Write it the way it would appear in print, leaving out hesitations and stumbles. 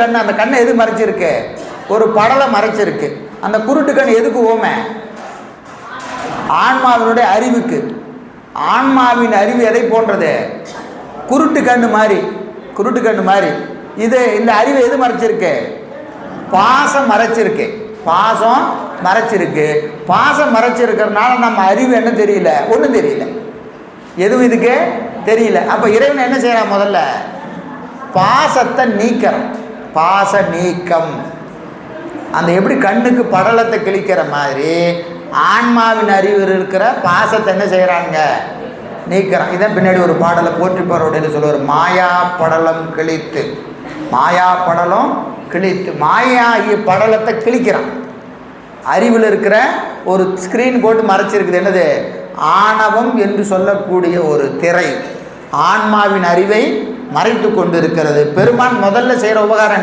கண், அந்த கண்ணை எது மறைச்சிருக்கு? ஒரு படலை மறைச்சிருக்கு. அந்த குருட்டு கண் எதுக்கு ஓமை? ஆன்மாவினுடைய அறிவுக்கு. ஆன்மாவின் அறிவு எதை போன்றது? குருட்டு கண்ணு மாதிரி. குருட்டு கண்ணு மாதிரி. இது இந்த அறிவு எது மறைச்சிருக்கு? பாசம் மறைச்சிருக்கு. பாசம் மறைச்சிருக்கு. பாசம் மறைச்சிருக்கிறதுனால நம்ம அறிவு என்ன தெரியல? ஒன்றும் தெரியல, எதுவும் இதுக்கு தெரியல. அப்போ இறைவன் என்ன செய்யறான்? முதல்ல பாசத்தை நீக்கிறான். பாச நீக்கம். அந்த எப்படி கண்ணுக்கு படலத்தை கிழிக்கிற மாதிரி ஆன்மாவின் அறிவு இருக்கிற பாசத்தை என்ன செய்கிறாங்க? நீக்கிறான். இதான் பின்னாடி ஒரு பாடலை போற்றிப்பாரோட சொல்லுவார், மாயா படலம் கிழித்து. மாயா படலம் கிழித்து. மாயாகிய படலத்தை கிழிக்கிறான். அறிவில் இருக்கிற ஒரு ஸ்க்ரீன் போட்டு மறைச்சிருக்குது. என்னது? ஆணவம் என்று சொல்லக்கூடிய ஒரு திரை ஆன்மாவின் அறிவை மறைத்து கொண்டு இருக்கிறது. பெருமான் முதல்ல செய்கிற உபகாரம் என்ன?